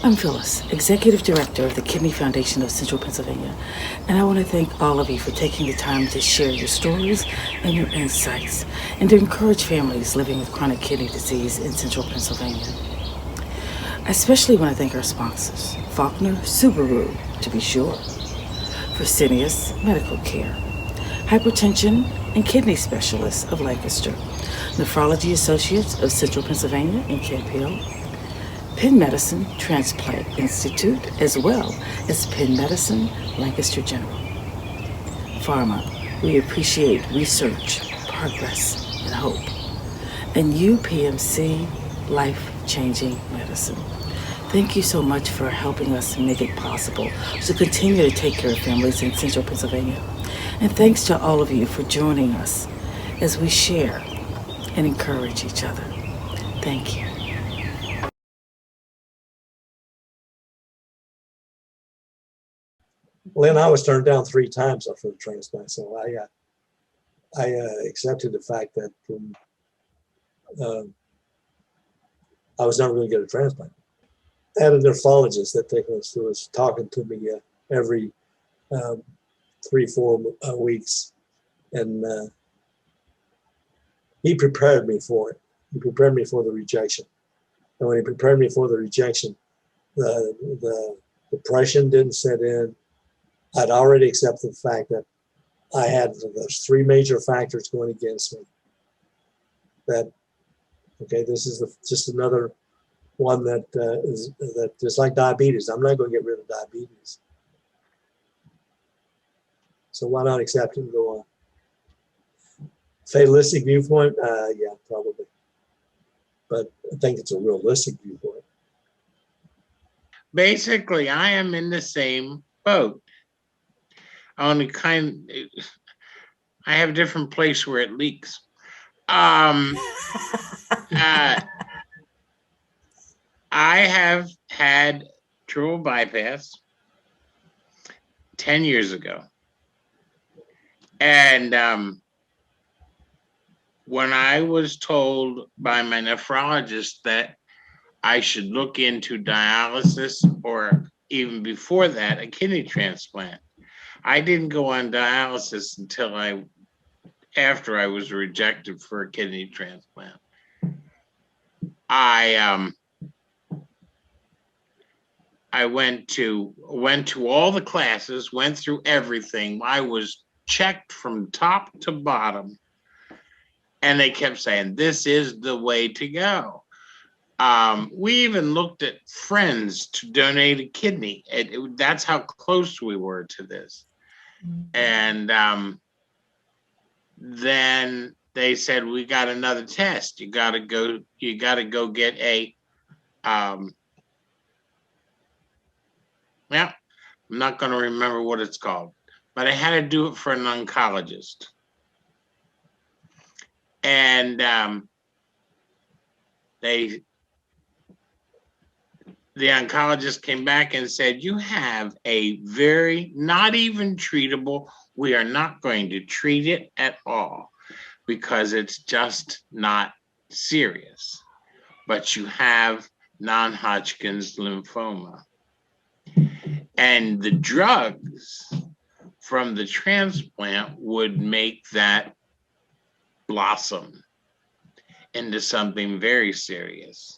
I'm Phyllis, Executive Director of the Kidney Foundation of Central Pennsylvania, and I want to thank all of you for taking the time to share your stories and your insights and to encourage families living with chronic kidney disease in Central Pennsylvania. I especially want to thank our sponsors, Faulkner Subaru, to be sure, Fresenius Medical Care, Hypertension and Kidney Specialists of Lancaster, Nephrology Associates of Central Pennsylvania in Camp Hill, Penn Medicine Transplant Institute, as well as Penn Medicine Lancaster General. Pharma, we appreciate research, progress, and hope. And UPMC, life-changing medicine. Thank you so much for helping us make it possible to continue to take care of families in Central Pennsylvania. And thanks to all of you for joining us as we share and encourage each other. Thank you. Lynn, I was turned down 3 times for the transplant, so I accepted the fact that I was never going to get a transplant. I had a nephrologist that was talking to me every 3-4 weeks, and he prepared me for it. He prepared me for the rejection, and when he prepared me for the rejection, the depression didn't set in. I'd already accepted the fact that I had those 3 major factors going against me. That, okay, this is just another one that is just like diabetes. I'm not going to get rid of diabetes. So why not accept it and go on? Fatalistic viewpoint? Yeah, probably. But I think it's a realistic viewpoint. Basically, I am in the same boat. I have a different place where it leaks. I have had triple bypass 10 years ago. And when I was told by my nephrologist that I should look into dialysis, or even before that, a kidney transplant, I didn't go on dialysis until after I was rejected for a kidney transplant. I went to all the classes, went through everything. I was checked from top to bottom, and they kept saying, this is the way to go. We even looked at friends to donate a kidney. That's how close we were to this. And then they said, we got another test. You got to go get a, I'm not going to remember what it's called, but I had to do it for an oncologist. And the oncologist came back and said, you have a very not even treatable, we are not going to treat it at all because it's just not serious, but you have non-Hodgkin's lymphoma. And the drugs from the transplant would make that blossom into something very serious.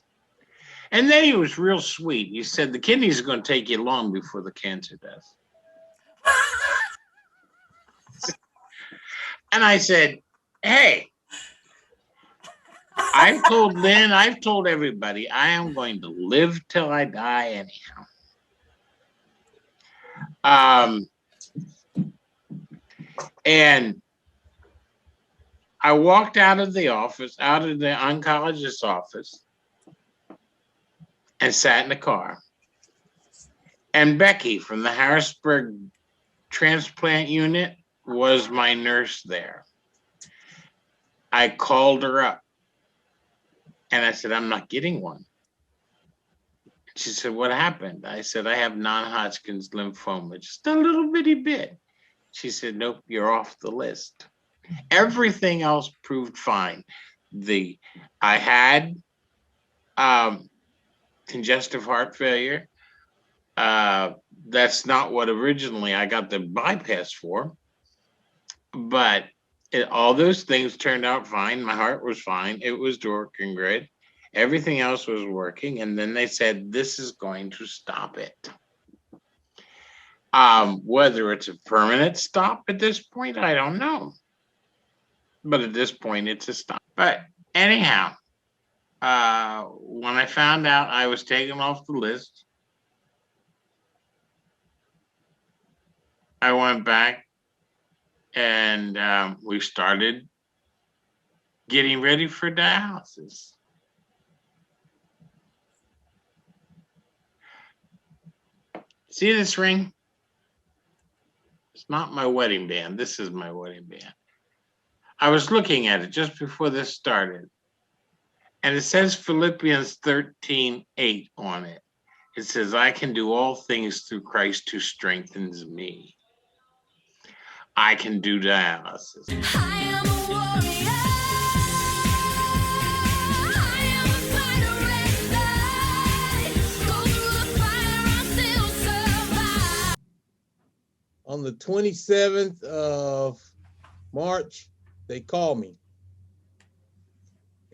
And then he was real sweet. He said, the kidneys are going to take you long before the cancer does. And I said, hey, I've told Lynn, I've told everybody, I am going to live till I die anyhow. And I walked out of the office, out of the oncologist's office, and sat in the car. And Becky from the Harrisburg transplant unit was my nurse there. I called her up and I said, I'm not getting one. She said, what happened? I said, I have non-Hodgkin's lymphoma, just a little bitty bit. She said, nope, you're off the list. Everything else proved fine. I had congestive heart failure. That's not what originally I got the bypass for, but all those things turned out fine. My heart was fine. It was working great. Everything else was working. And then they said, this is going to stop it. Whether it's a permanent stop at this point, I don't know. But at this point, it's a stop. But anyhow, when I found out I was taken off the list, I went back and we started getting ready for dialysis. See this ring? It's not my wedding band. This is my wedding band. I was looking at it just before this started, and it says Philippians 13:8 on it. It says, I can do all things through Christ who strengthens me. I can do dialysis. I am a warrior. I am a fighter and I go through the fire, I still survive. On the 27th of March, they called me.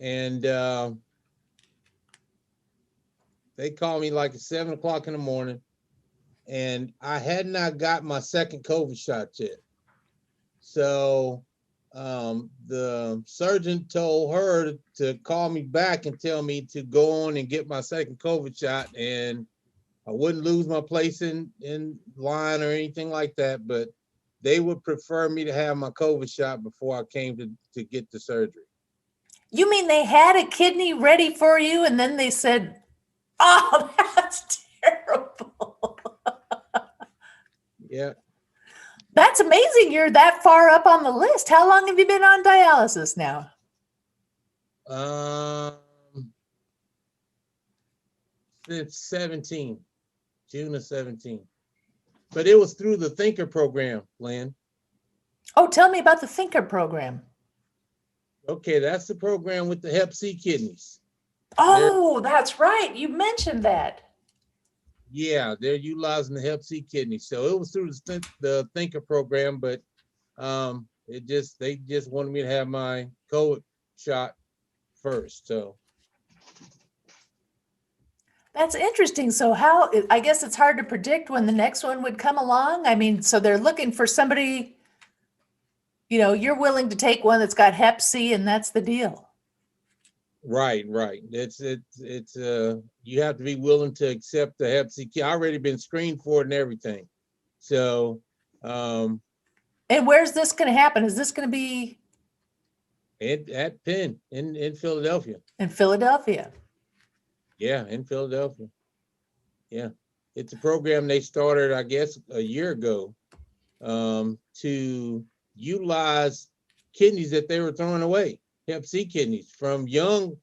And they called me like at 7 o'clock in the morning. And I had not got my second COVID shot yet. So the surgeon told her to call me back and tell me to go on and get my second COVID shot. And I wouldn't lose my place in line or anything like that, but they would prefer me to have my COVID shot before I came to get the surgery. You mean they had a kidney ready for you and then they said, oh, that's terrible. Yeah. That's amazing. You're that far up on the list. How long have you been on dialysis now? Since 17, June of 17. But it was through the Thinker program, Lynn. Oh, tell me about the Thinker program. Okay, that's the program with the Hep C kidneys. Oh, that's right. You mentioned that. Yeah, they're utilizing the Hep C kidneys. So it was through the Thinker program, but they just wanted me to have my COVID shot first. So that's interesting. So how, I guess it's hard to predict when the next one would come along. I mean, so they're looking for somebody, you know, you're willing to take one that's got Hep C and that's the deal. Right. It's you have to be willing to accept the Hep C. I already been screened for it and everything. So and where's this going to happen? Is this going to be at Penn in Philadelphia? In Philadelphia. Yeah, in Philadelphia. Yeah. It's a program they started, I guess, a year ago to utilize kidneys that they were throwing away, Hep C kidneys from young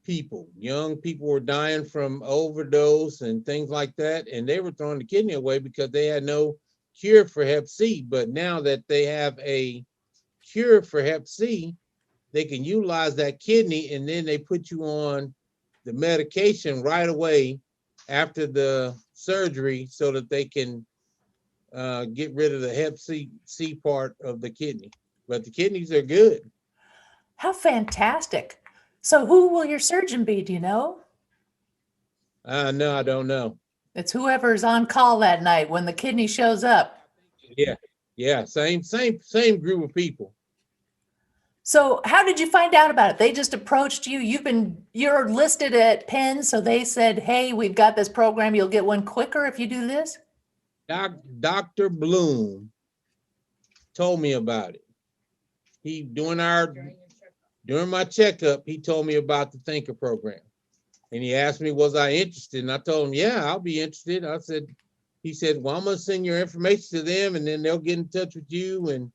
people. Young people were dying from overdose and things like that, and they were throwing the kidney away because they had no cure for Hep C. But now that they have a cure for Hep C, they can utilize that kidney, and then they put you on the medication right away after the surgery so that they can get rid of the Hep C part of the kidney. But the kidneys are good. How fantastic. So who will your surgeon be? Do you know? No, I don't know. It's whoever's on call that night when the kidney shows up. Yeah, same group of people. So how did you find out about it? They just approached you. You're listed at Penn, so they said, hey, we've got this program. You'll get one quicker if you do this. Dr. Bloom told me about it. During my checkup, he told me about the Thinker program. And he asked me, was I interested? And I told him, yeah, I'll be interested. He said, well, I'm going to send your information to them and then they'll get in touch with you. And,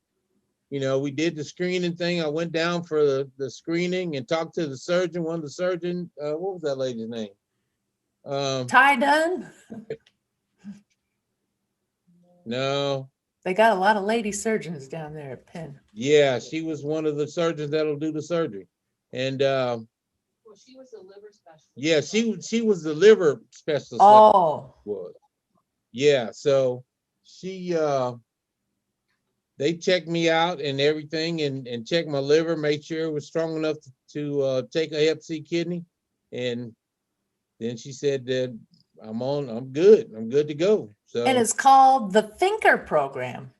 you know, we did the screening thing. I went down for the screening and talked to the surgeon, what was that lady's name? Ty Dunn? No. They got a lot of lady surgeons down there at Penn. Yeah, she was one of the surgeons that'll do the surgery. And well, she was the liver specialist. Yeah, she was the liver specialist. Oh. Was. yeah, so she they checked me out and everything, and checked my liver, made sure it was strong enough to take a Hep C kidney, and then she said that I'm good to go. And So it's called the Thinker Program.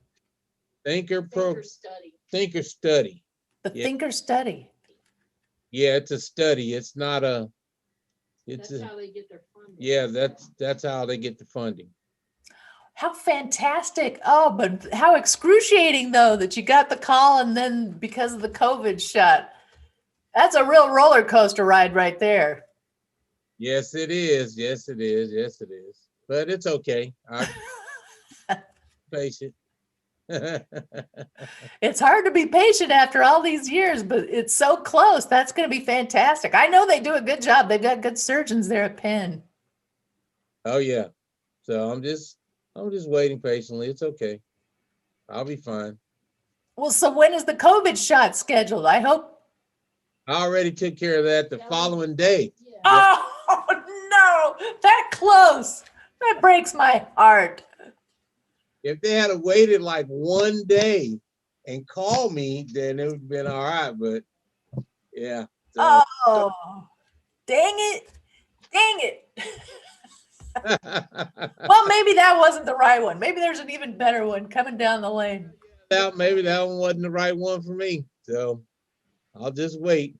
Thinker Study. The Yeah. Thinker Study. Yeah, it's a study. It's not a. That's how they get their funding. Yeah, that's how they get the funding. How fantastic. Oh, but how excruciating though that you got the call and then because of the COVID shot. That's a real roller coaster ride right there. Yes, it is. Yes, it is. Yes, it is. But it's okay. I'm patient. It's hard to be patient after all these years, but it's so close. That's going to be fantastic. I know they do a good job. They've got good surgeons there at Penn. Oh yeah. So I'm just waiting patiently. It's okay. I'll be fine. Well, so when is the COVID shot scheduled? I hope. I already took care of that the following day. Yeah. Oh, no, that close. That breaks my heart. If they had waited like one day and called me, then it would have been all right. But yeah. So, Oh, dang it. Dang it. Well, maybe that wasn't the right one. Maybe there's an even better one coming down the lane. maybe that one wasn't the right one for me. So I'll just wait.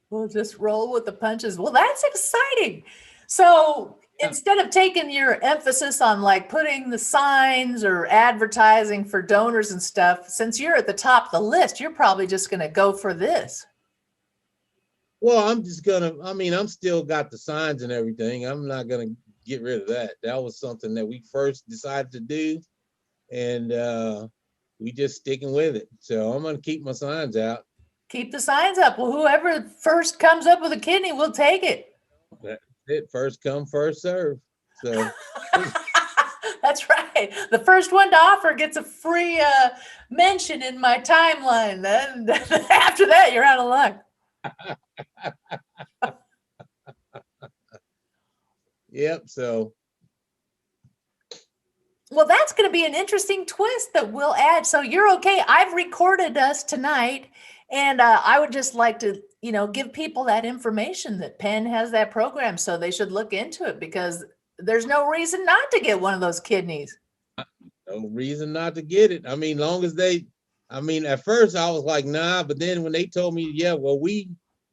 We'll just roll with the punches. Well, that's exciting. So instead of taking your emphasis on like putting the signs or advertising for donors and stuff, since you're at the top of the list, you're probably just going to go for this. Well, I'm still got the signs and everything. I'm not going to get rid of that. That was something that we first decided to do, and we just sticking with it. So I'm going to keep my signs out. Keep the signs up. Well, whoever first comes up with a kidney will take it. That's it. First come, first serve. So That's right. The first one to offer gets a free mention in my timeline. Then after that, you're out of luck. Yep. So Well, that's going to be an interesting twist that we'll add. So you're okay. I've recorded us tonight, and I would just like to, give people that information that Penn has that program, so they should look into it because there's no reason not to get one of those kidneys. no reason not to get it. Long as at first I was like, nah, but then when they told me, yeah, well, we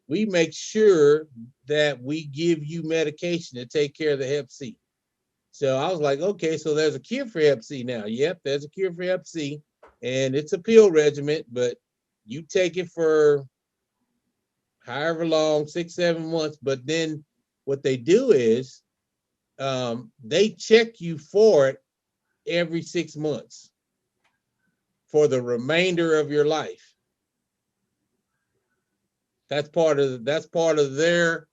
make sure that we give you medication to take care of the Hep C. So I was like, okay, so there's a cure for Hep C now. Yep, there's a cure for Hep C, and it's a pill regimen, but you take it for however long, 6-7 months. But then what they do is they check you for it every 6 months for the remainder of your life. That's part of their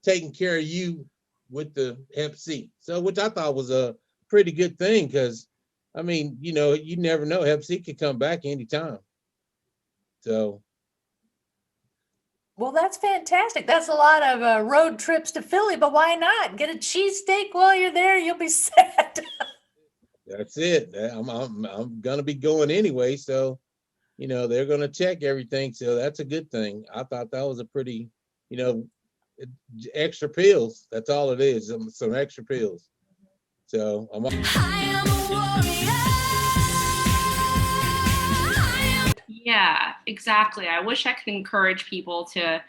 taking care of you with the Hep C. So, which I thought was a pretty good thing because, you never know. Hep C could come back anytime. So. Well, that's fantastic. That's a lot of road trips to Philly, but why not? Get a cheesesteak while you're there. You'll be set. That's it. I'm gonna be going anyway, so they're gonna check everything. So that's a good thing. I thought that was a pretty, extra pills. That's all it is. Some extra pills. So I'm. Yeah, exactly. I wish I could encourage people to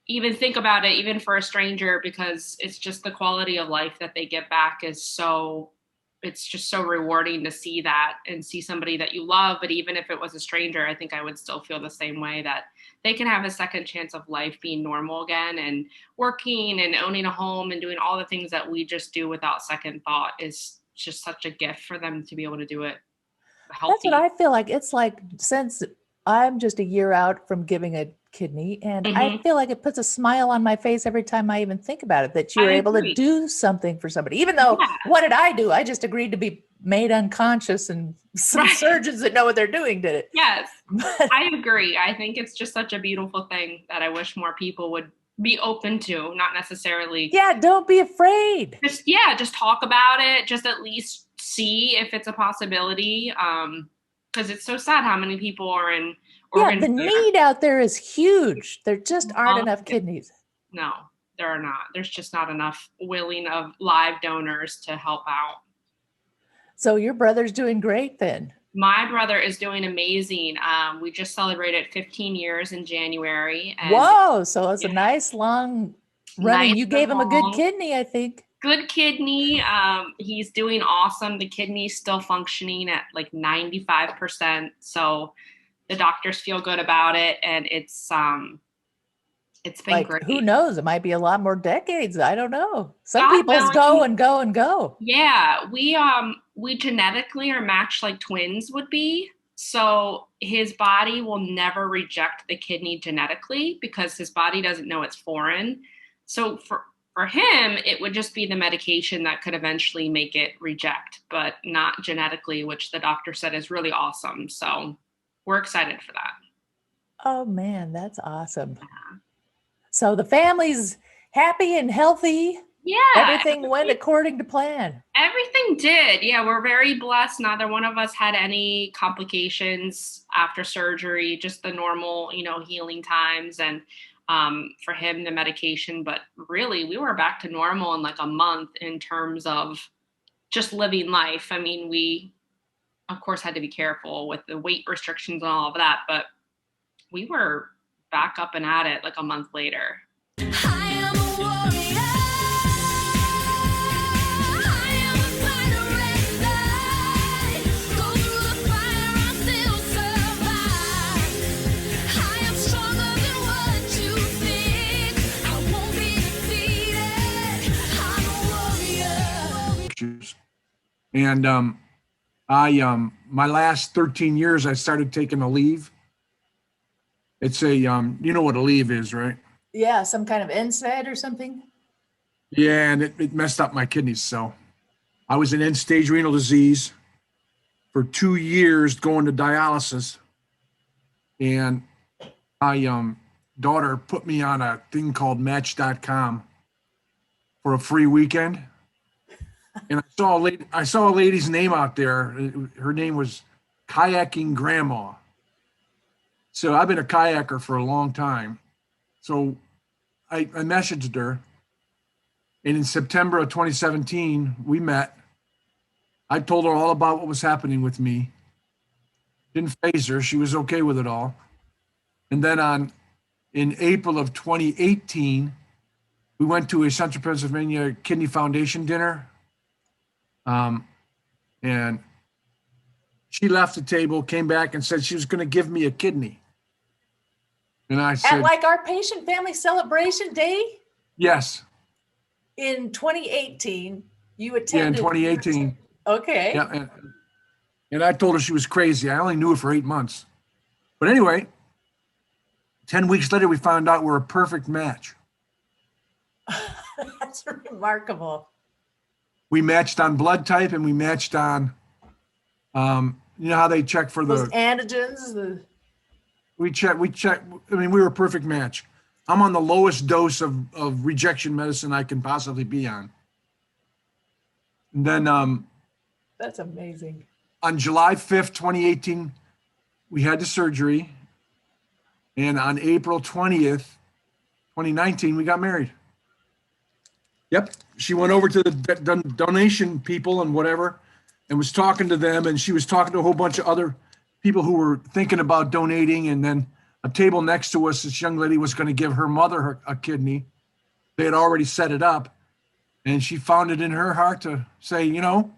even think about it, even for a stranger, because it's just the quality of life that they get back it's just so rewarding to see that and see somebody that you love. But even if it was a stranger, I think I would still feel the same way, that they can have a second chance of life being normal again and working and owning a home and doing all the things that we just do without second thought is just such a gift for them to be able to do it healthy. That's what I feel like. It's like, since I'm just a year out from giving a kidney, and I feel like it puts a smile on my face every time I even think about it, that you're able to do something for somebody, even though what did I do? I just agreed to be made unconscious, and some surgeons that know what they're doing did it. Yes, I agree. I think it's just such a beautiful thing that I wish more people would be open to, not necessarily. Yeah, don't be afraid. Just talk about it. Just at least see if it's a possibility. Because it's so sad how many people are in Yeah, organ the failure. need out there is huge. There just aren't enough kidneys. No, there are not. There's just not enough willing of live donors to help out. So your brother's doing great then. My brother is doing amazing. We just celebrated 15 years in January. And Whoa, so it's a nice long running. Nice You gave him a good long- kidney, I think. Good kidney. He's doing awesome. The kidney's still functioning at like 95%. So the doctors feel good about it, and it's been Like, great. who knows? It might be a lot more decades. I don't know. Some God people's willing. go and go and go. Yeah, we genetically are matched like twins would be. So his body will never reject the kidney genetically because his body doesn't know it's foreign. So for him, it would just be the medication that could eventually make it reject, but not genetically, which the doctor said is really awesome. So we're excited for that. Oh man, that's awesome. So the family's happy and healthy. Yeah. Everything went according to plan. Everything did. Yeah, we're very blessed. Neither one of us had any complications after surgery, just the normal, healing times. And for him, the medication. But really, we were back to normal in like a month in terms of just living life. I mean, we, of course, had to be careful with the weight restrictions and all of that. But we were back up and at it like a month later. And my last 13 years, I started taking a leave. It's a, you know what a leave is, right? Yeah, some kind of NSAID or something. Yeah, and it messed up my kidneys. So I was in end-stage renal disease for 2 years going to dialysis. And my daughter put me on a thing called Match.com for a free weekend. And I saw a lady's name out there. Her name was Kayaking Grandma. So I've been a kayaker for a long time. So I messaged her. And in September of 2017, we met. I told her all about what was happening with me. Didn't faze her. She was okay with it all. And then in April of 2018, we went to a Central Pennsylvania Kidney Foundation dinner. And she left the table, came back and said she was going to give me a kidney. And I said, At like our patient family celebration day yes. in 2018, you Yeah, in attended. 2018. Okay. Yeah. And I told her she was crazy. I only knew her for 8 months. But anyway, 10 weeks later, we found out we're a perfect match. That's remarkable. We matched on blood type and we matched on, you know how they check for Those the, antigens. we check, I mean, we were a perfect match. I'm on the lowest dose of rejection medicine I can possibly be on. And then That's amazing. on July 5th, 2018, we had the surgery. And on April 20th, 2019, we got married. Yep. She went over to the donation people and whatever and was talking to them. And she was talking to a whole bunch of other people who were thinking about donating. And then a table next to us, this young lady was going to give her mother a kidney. They had already set it up. And she found it in her heart to say, you know,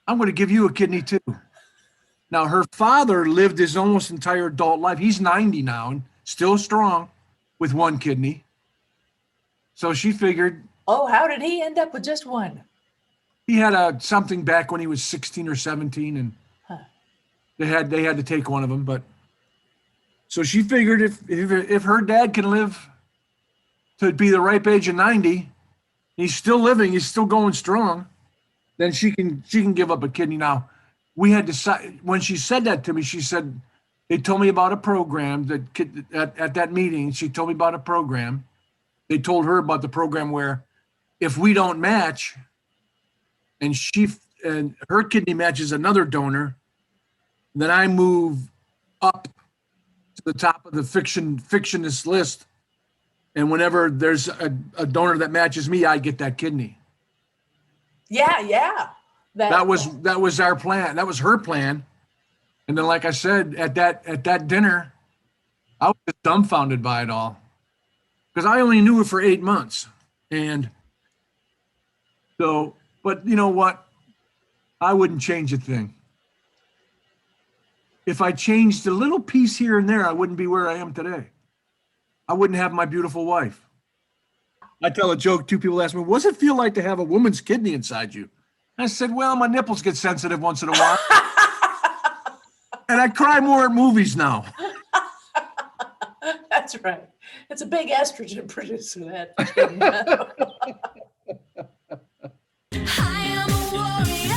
I'm going to give you a kidney too. Now, her father lived his almost entire adult life. He's 90 now and still strong with one kidney. So she figured. Oh, how did he end up with just one? He had something back when he was 16 or 17, and they had to take one of them. But so she figured if her dad can live to be the ripe age of 90, he's still living, he's still going strong, then she can give up a kidney. Now, we had decided when she said that to me, she said they told me about a program that at that meeting. She told me about a program. They told her about the program where if we don't match, and she and her kidney matches another donor, then I move up to the top of the fictionist list. And whenever there's a donor that matches me, I get that kidney. Yeah. That was our plan. That was her plan. And then, like I said, at that dinner, I was just dumbfounded by it all because I only knew her for 8 months. And so, but you know what? I wouldn't change a thing. If I changed a little piece here and there, I wouldn't be where I am today. I wouldn't have my beautiful wife. I tell a joke, two people ask me, what's it feel like to have a woman's kidney inside you? I said, well, my nipples get sensitive once in a while. And I cry more at movies now. That's right. It's a big estrogen producer, that. I am a warrior.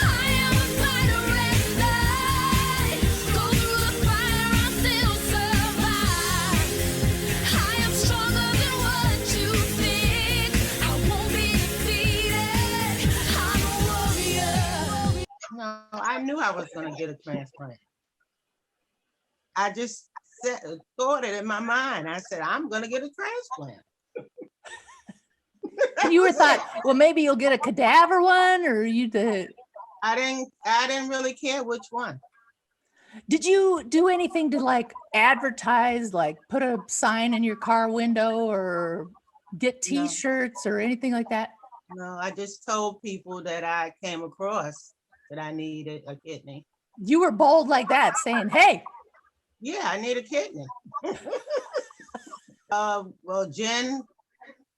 I am a fighter and I go through the fire, I still survive. I am stronger than what you think. I won't be defeated. I'm a warrior. No, I knew I was going to get a transplant. I just thought it in my mind. I said, I'm going to get a transplant. You were thought, well, maybe you'll get a cadaver one, or you did. I didn't really care which one. Did you do anything to like advertise, like put a sign in your car window or get No. T-shirts or anything like that? No, I just told people that I came across that I needed a kidney. You were bold like that, saying, hey. Yeah, I need a kidney. Well, Jen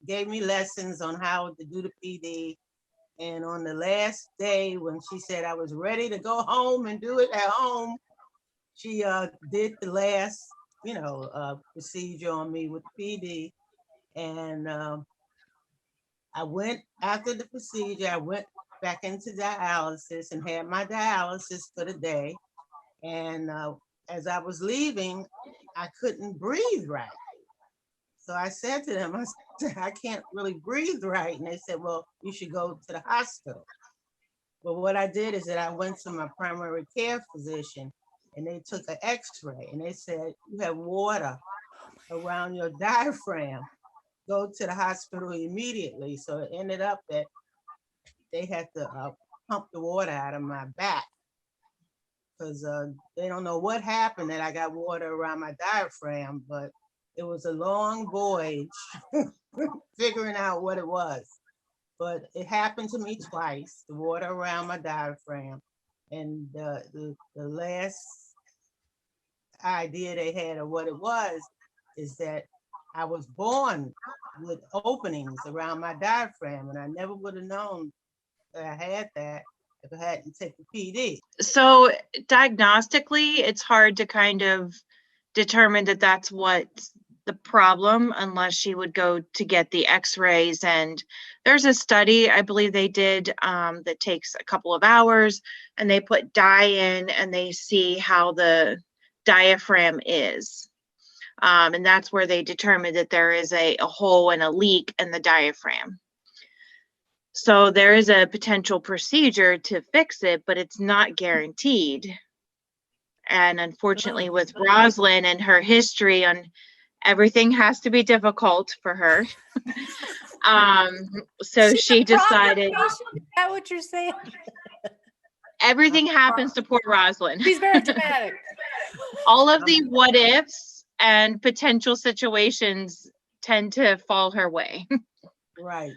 gave me lessons on how to do the PD. And on the last day when she said I was ready to go home and do it at home, she did the last, procedure on me with PD. And I went, after the procedure, I went back into dialysis and had my dialysis for the day. And as I was leaving, I couldn't breathe right. So I said to them, I said, I can't really breathe right. And they said, well, you should go to the hospital. But what I did is that I went to my primary care physician and they took an x-ray and they said, you have water around your diaphragm. Go to the hospital immediately. So it ended up that they had to pump the water out of my back because they don't know what happened that I got water around my diaphragm, but it was a long voyage figuring out what it was. But it happened to me twice, the water around my diaphragm. And the last idea they had of what it was is that I was born with openings around my diaphragm, and I never would have known that I had that if I hadn't taken PD. So diagnostically, it's hard to kind of determine that that's what's the problem unless she would go to get the x-rays. And there's a study I believe they did that takes a couple of hours, and they put dye in and they see how the diaphragm is. And that's where they determined that there is a hole and a leak in the diaphragm. So there is a potential procedure to fix it, but it's not guaranteed. And unfortunately with Rosalind and her history on everything has to be difficult for her. So she decided. Is that what you're saying? Everything happens to poor Rosalind. She's very dramatic. All of the what ifs and potential situations tend to fall her way. Right.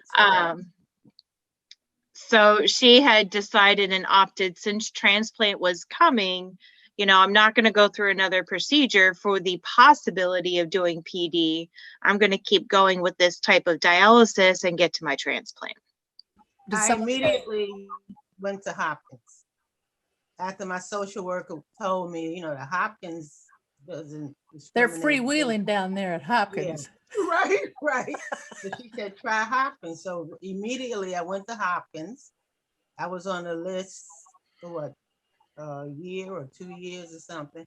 So she had decided and opted, since transplant was coming, I'm not going to go through another procedure for the possibility of doing PD. I'm going to keep going with this type of dialysis and get to my transplant. I immediately went to Hopkins. After my social worker told me, the Hopkins doesn't. They're freewheeling down there at Hopkins. Yeah. Right. So she said, try Hopkins. So immediately I went to Hopkins. I was on the list for what, a year or 2 years or something.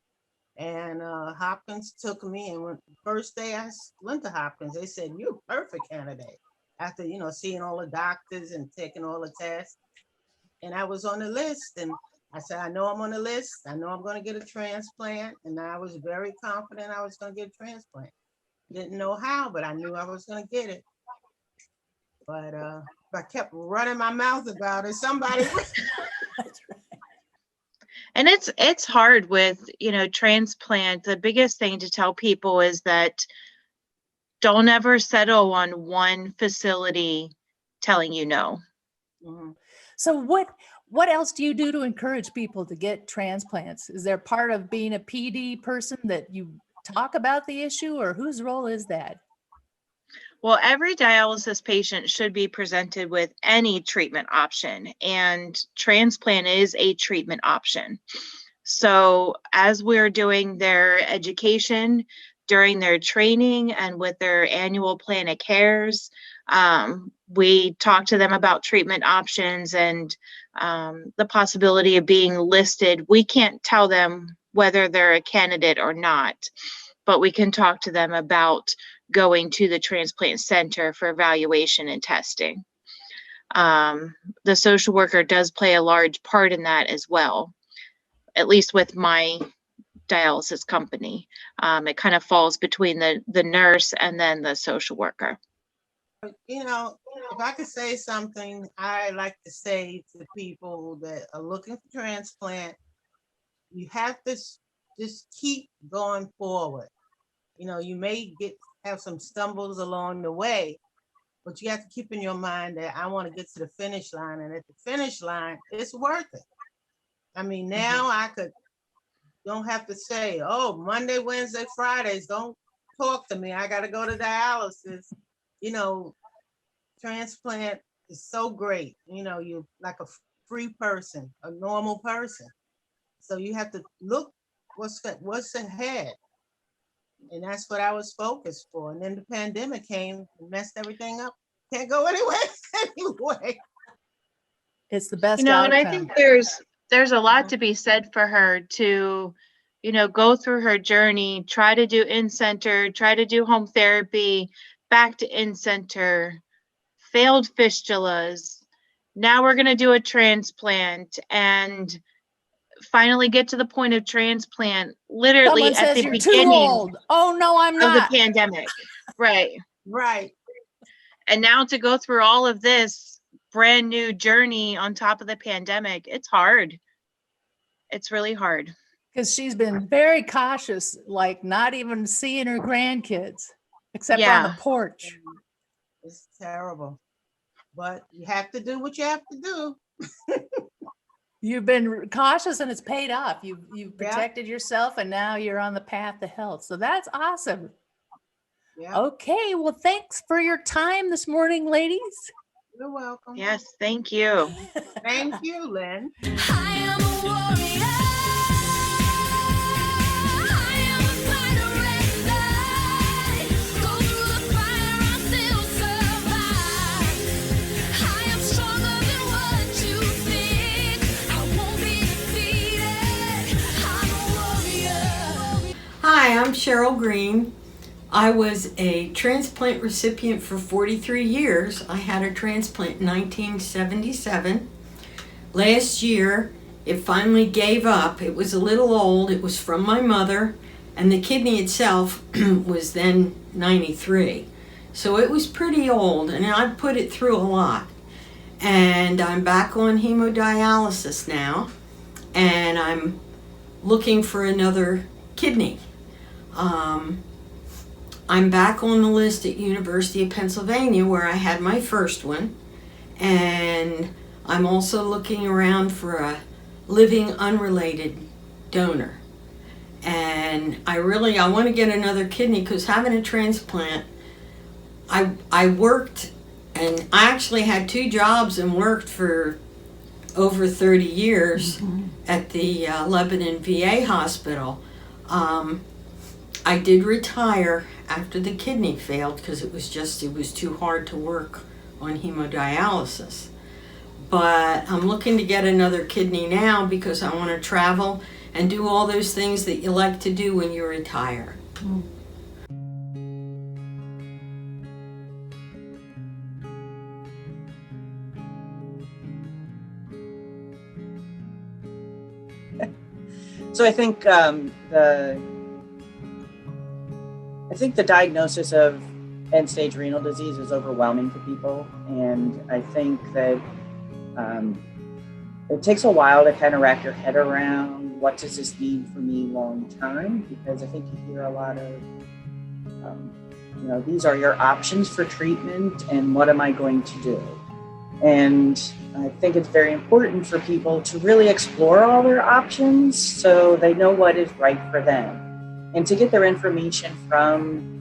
And Hopkins took me, and the first day I went to Hopkins, they said, you're a perfect candidate. after, seeing all the doctors and taking all the tests. And I was on the list, and I said, I know I'm on the list. I know I'm going to get a transplant. And I was very confident I was going to get a transplant. Didn't know how, but I knew I was going to get it. But I kept running my mouth about it. Somebody And it's hard with, transplant. The biggest thing to tell people is that don't ever settle on one facility telling you no. Mhm. So what else do you do to encourage people to get transplants? Is there part of being a PD person that you talk about the issue, or whose role is that? Well, every dialysis patient should be presented with any treatment option, and transplant is a treatment option. So as we're doing their education, during their training, and with their annual plan of cares, we talk to them about treatment options and the possibility of being listed. We can't tell them whether they're a candidate or not, but we can talk to them about going to the transplant center for evaluation and testing. The social worker does play a large part in that as well, at least with my dialysis company. It kind of falls between the nurse and then the social worker. If I could say something, I like to say to people that are looking for transplant, you have to just keep going forward. You may have some stumbles along the way, but you have to keep in your mind that I want to get to the finish line, and at the finish line, it's worth it. I mean, now I don't have to say, oh, Monday, Wednesday, Fridays, don't talk to me. I got to go to dialysis. Transplant is so great. You're like a free person, a normal person. So you have to look what's ahead. And that's what I was focused for. And then the pandemic came and messed everything up. Can't go anywhere anyway. It's the best And outcome. I think there's a lot to be said for her to, go through her journey, try to do in-center, try to do home therapy, back to in-center, failed fistulas. Now we're going to do a transplant and finally get to the point of transplant literally Someone at says the you're too beginning old. Oh no, I'm of the not. pandemic. Right. Right. And now to go through all of this brand new journey on top of the pandemic, it's hard. It's really hard. Because she's been very cautious, like not even seeing her grandkids, except on the Yeah. porch. It's terrible. But you have to do what you have to do. You've been cautious and it's paid off. You've protected yourself, and now you're on the path to health. So that's awesome. Yeah. Okay, well, thanks for your time this morning, ladies. You're welcome. Yes, thank you. Thank you, Lynn. I am a warrior. I am a fighter every day. Go through the fire, I still survive. I am stronger than what you think. I won't be defeated. I'm a warrior. Hi, I'm Cheryl Green. I was a transplant recipient for 43 years. I had a transplant in 1977. Last year, it finally gave up. It was a little old. It was from my mother, and the kidney itself was then 93. So it was pretty old, and I put it through a lot. And I'm back on hemodialysis now, and I'm looking for another kidney. I'm back on the list at University of Pennsylvania where I had my first one, and I'm also looking around for a living unrelated donor. And I want to get another kidney because having a transplant, I worked, and I actually had 2 jobs and worked for over 30 years at the Lebanon VA hospital. I did retire after the kidney failed because it was too hard to work on hemodialysis. But I'm looking to get another kidney now because I want to travel and do all those things that you like to do when you retire. So I think the diagnosis of end-stage renal disease is overwhelming to people, and I think that it takes a while to kind of wrap your head around what does this mean for me long term, because I think you hear a lot of these are your options for treatment, and what am I going to do? And I think it's very important for people to really explore all their options so they know what is right for them, and to get their information from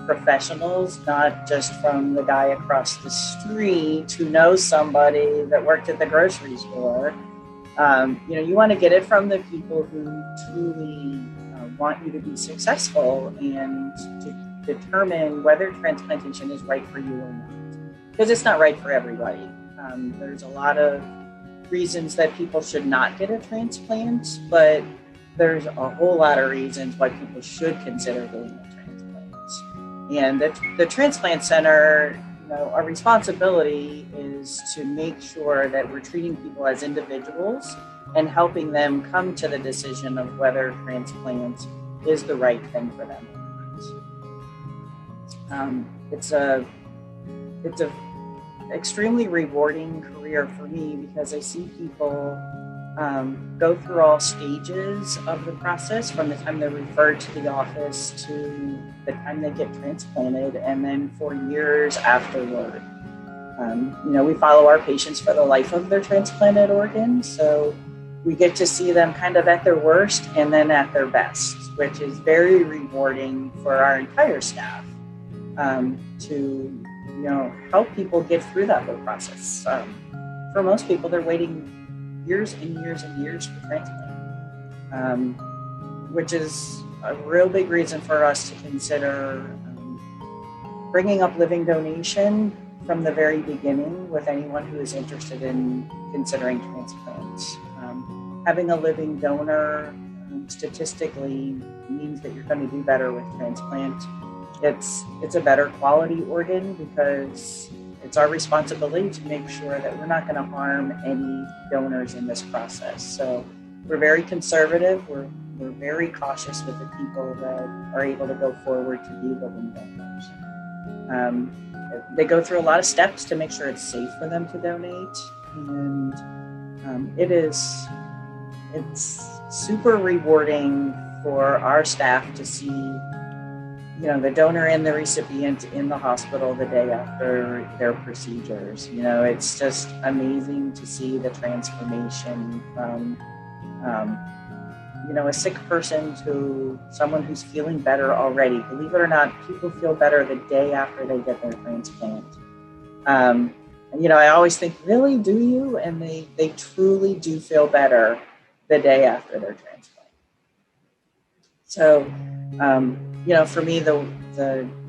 professionals, not just from the guy across the street who knows somebody that worked at the grocery store. You want to get it from the people who truly want you to be successful and to determine whether transplantation is right for you or not. Because it's not right for everybody. There's a lot of reasons that people should not get a transplant, but there's a whole lot of reasons why people should consider getting a transplant. And the transplant center, our responsibility is to make sure that we're treating people as individuals and helping them come to the decision of whether transplant is the right thing for them or not. It's a extremely rewarding career for me because I see people go through all stages of the process, from the time they're referred to the office to the time they get transplanted, and then for years afterward. We follow our patients for the life of their transplanted organ, so we get to see them kind of at their worst and then at their best, which is very rewarding for our entire staff to help people get through that whole process. For most people, they're waiting years and years and years for transplant, which is a real big reason for us to consider bringing up living donation from the very beginning with anyone who is interested in considering transplants. Having a living donor statistically means that you're going to do better with transplant. It's a better quality organ because it's our responsibility to make sure that we're not going to harm any donors in this process. So we're very conservative. We're very cautious with the people that are able to go forward to be living donors. They go through a lot of steps to make sure it's safe for them to donate, and it's super rewarding for our staff to see the donor and the recipient in the hospital the day after their procedures. It's just amazing to see the transformation from, a sick person to someone who's feeling better already. Believe it or not, people feel better the day after they get their transplant. I always think, really, do you? And they truly do feel better the day after their transplant. So, for me, the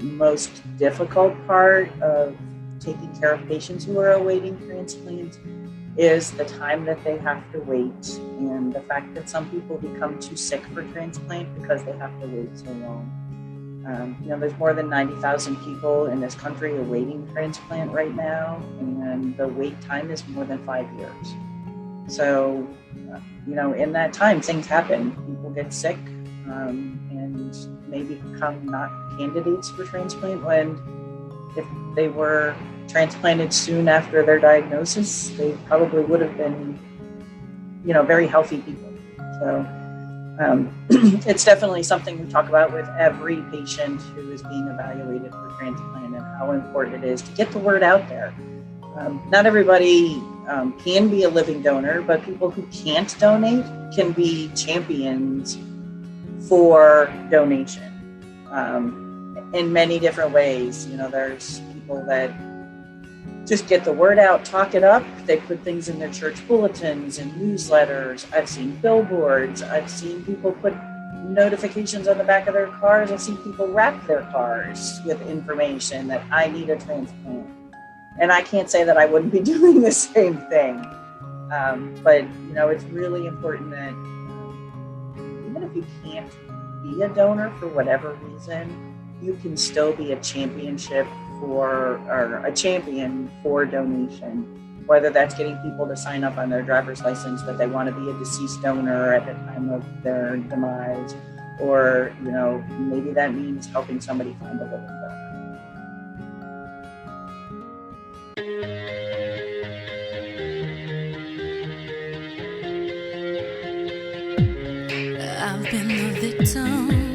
most difficult part of taking care of patients who are awaiting transplant is the time that they have to wait, and the fact that some people become too sick for transplant because they have to wait so long. There's more than 90,000 people in this country awaiting transplant right now, and the wait time is more than 5 years. So, in that time, things happen. People get sick, and may become not candidates for transplant when, if they were transplanted soon after their diagnosis, they probably would have been, very healthy people. So it's definitely something we talk about with every patient who is being evaluated for transplant, and how important it is to get the word out there. Not everybody can be a living donor, but people who can't donate can be champions for donation in many different ways. There's people that just get the word out, talk it up. They put things in their church bulletins and newsletters. I've seen billboards. I've seen people put notifications on the back of their cars. I've seen people wrap their cars with information that I need a transplant. And I can't say that I wouldn't be doing the same thing. But, it's really important that even if you can't be a donor for whatever reason, you can still be a champion for donation. whether that's getting people to sign up on their driver's license that they want to be a deceased donor at the time of their demise, or, you know, maybe that means helping somebody find a living donor. I've been the victim